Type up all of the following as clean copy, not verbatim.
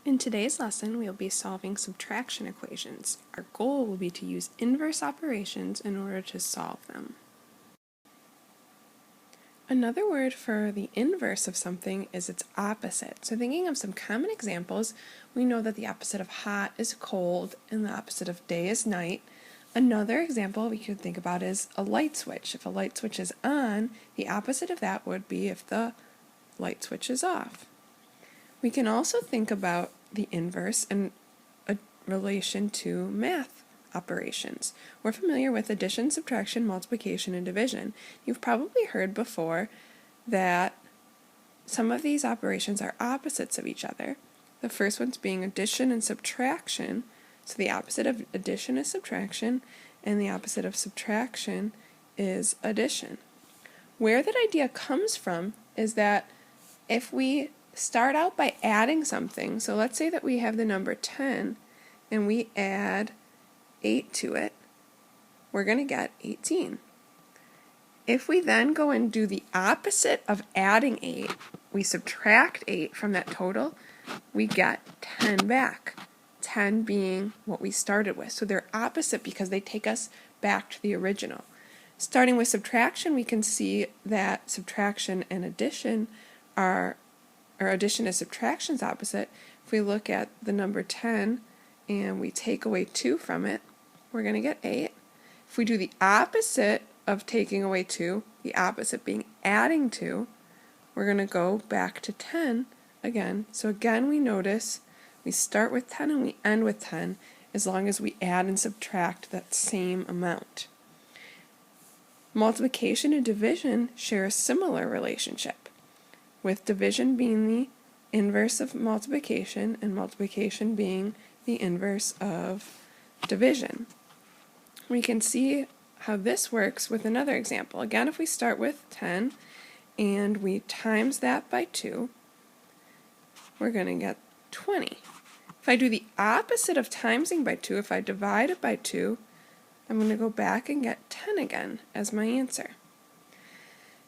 In today's lesson, we will be solving subtraction equations. Our goal will be to use inverse operations in order to solve them. Another word for the inverse of something is its opposite. So thinking of some common examples, we know that the opposite of hot is cold and the opposite of day is night. Another example we could think about is a light switch. If a light switch is on, the opposite of that would be if the light switch is off. We can also think about the inverse in a relation to math operations. We're familiar with addition, subtraction, multiplication, and division. You've probably heard before that some of these operations are opposites of each other. The first one's being addition and subtraction. So the opposite of addition is subtraction, and the opposite of subtraction is addition. Where that idea comes from is that if we start out by adding something, so let's say that we have the number 10 and we add 8 to it, we're going to get 18. If we then go and do the opposite of adding 8, we subtract 8 from that total, we get 10 back. 10 being what we started with. So they're opposite because they take us back to the original. Starting with subtraction, we can see that subtraction and addition are, or addition is subtraction's opposite. If we look at the number 10 and we take away 2 from it, we're going to get 8. If we do the opposite of taking away 2, the opposite being adding 2, we're going to go back to 10 again. So again, we notice we start with 10 and we end with 10 as long as we add and subtract that same amount. Multiplication and division share a similar relationship, with division being the inverse of multiplication and multiplication being the inverse of division. We can see how this works with another example. Again, if we start with 10 and we times that by 2, we're going to get 20. If I do the opposite of timesing by 2, if I divide it by 2, I'm going to go back and get 10 again as my answer.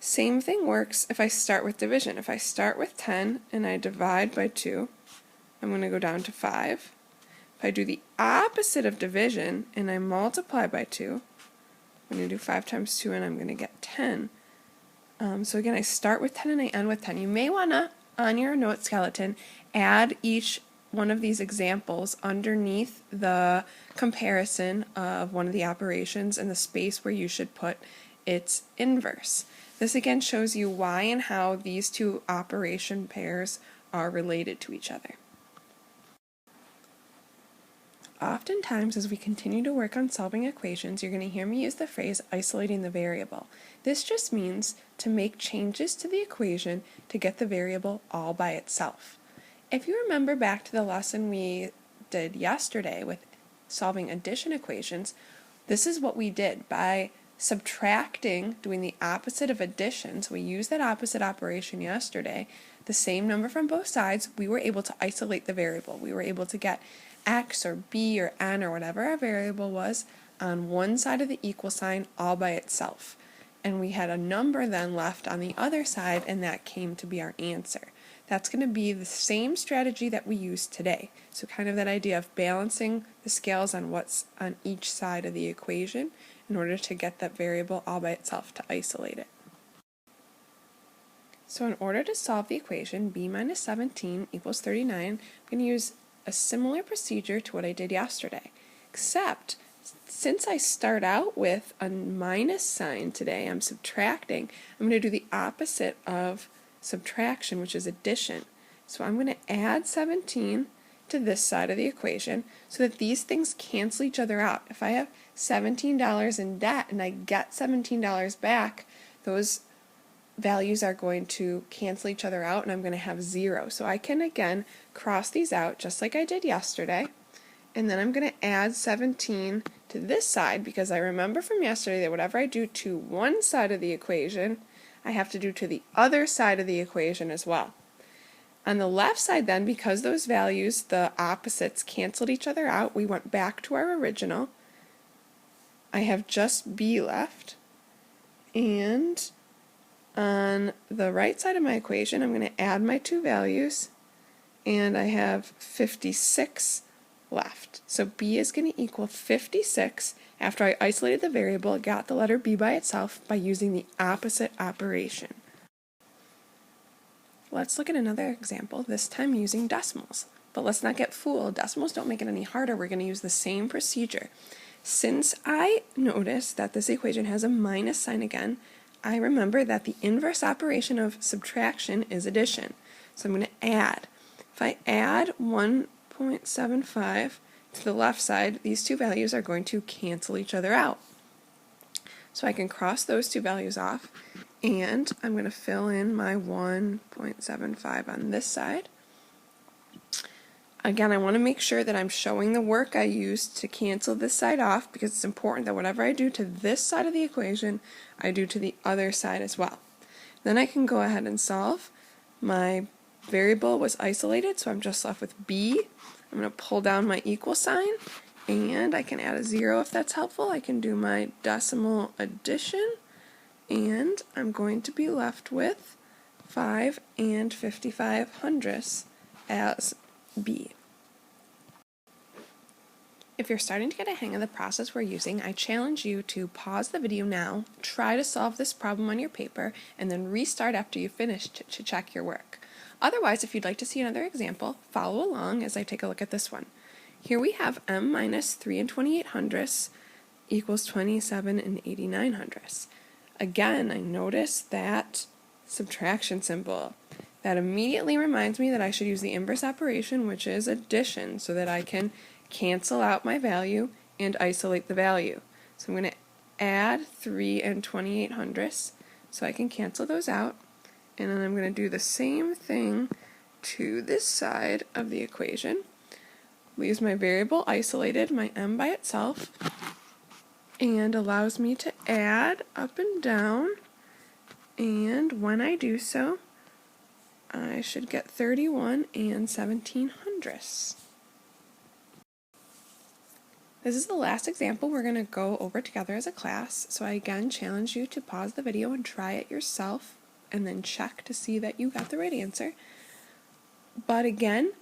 Same thing works if I start with division. If I start with 10 and I divide by 2, I'm going to go down to 5. If I do the opposite of division and I multiply by 2, I'm going to do 5 times 2 and I'm going to get 10. So again, I start with 10 and I end with 10. You may want to, on your note skeleton, add each one of these examples underneath the comparison of one of the operations and the space where you should put its inverse. This again shows you why and how these two operation pairs are related to each other. Oftentimes, as we continue to work on solving equations, you're going to hear me use the phrase isolating the variable. This just means to make changes to the equation to get the variable all by itself. If you remember back to the lesson we did yesterday with solving addition equations, this is what we did. By subtracting, doing the opposite of addition, so we used that opposite operation yesterday, the same number from both sides, we were able to isolate the variable. We were able to get x or b or n or whatever our variable was on one side of the equal sign all by itself. And we had a number then left on the other side, and that came to be our answer. That's going to be the same strategy that we use today. So kind of that idea of balancing the scales on what's on each side of the equation in order to get that variable all by itself, to isolate it. So in order to solve the equation b minus 17 equals 39, I'm going to use a similar procedure to what I did yesterday, except since I start out with a minus sign today, I'm subtracting, I'm going to do the opposite of subtraction, which is addition. So I'm going to add 17 to this side of the equation so that these things cancel each other out. If I have $17 in debt and I get $17 back, those values are going to cancel each other out and I'm going to have 0. So I can again cross these out just like I did yesterday, and then I'm going to add 17 to this side because I remember from yesterday that whatever I do to one side of the equation, I have to do to the other side of the equation as well. On the left side then, because those values, the opposites, canceled each other out, we went back to our original. I have just b left, and on the right side of my equation, I'm going to add my two values and I have 56 left. So b is going to equal 56 after I isolated the variable, got the letter b by itself by using the opposite operation. Let's look at another example, this time using decimals. But let's not get fooled. Decimals don't make it any harder. We're going to use the same procedure. Since I notice that this equation has a minus sign again, I remember that the inverse operation of subtraction is addition. So I'm going to add. If I add 1.75 to the left side, these two values are going to cancel each other out. So I can cross those two values off, and I'm going to fill in my 1.75 on this side. Again, I want to make sure that I'm showing the work I used to cancel this side off, because it's important that whatever I do to this side of the equation, I do to the other side as well. Then I can go ahead and solve. My variable was isolated, so I'm just left with b. I'm going to pull down my equal sign, and I can add a 0 if that's helpful. I can do my decimal addition, and I'm going to be left with 5 and 55 hundredths as b. If you're starting to get a hang of the process we're using, I challenge you to pause the video now, try to solve this problem on your paper, and then restart after you finish to check your work. Otherwise, if you'd like to see another example, follow along as I take a look at this one. Here we have m minus 3 and 28 hundredths equals 27 and 89 hundredths. Again, I notice that subtraction symbol. That immediately reminds me that I should use the inverse operation, which is addition, so that I can cancel out my value and isolate the value. So I'm going to add 3 and 28 hundredths so I can cancel those out, and then I'm going to do the same thing to this side of the equation. Leaves my variable isolated, my m by itself, and allows me to add up and down, and when I do so, I should get 31 and 17 hundredths. This is the last example we're going to go over together as a class, so I again challenge you to pause the video and try it yourself, and then check to see that you got the right answer. But again,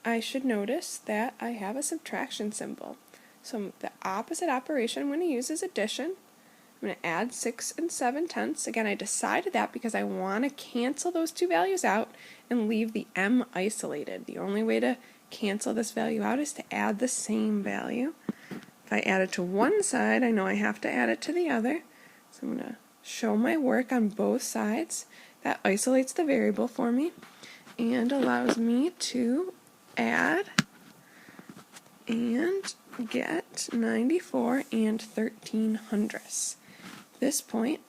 I should notice that I have a subtraction symbol. So the opposite operation I'm going to use is addition. I'm going to add 6 and 7/10. Again, I decided that because I want to cancel those two values out and leave the m isolated. The only way to cancel this value out is to add the same value. If I add it to one side, I know I have to add it to the other. So I'm going to show my work on both sides. That isolates the variable for me and allows me to add and get 94 and 13 hundredths. At this point,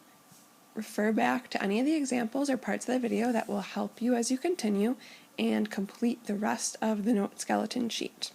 refer back to any of the examples or parts of the video that will help you as you continue and complete the rest of the note skeleton sheet.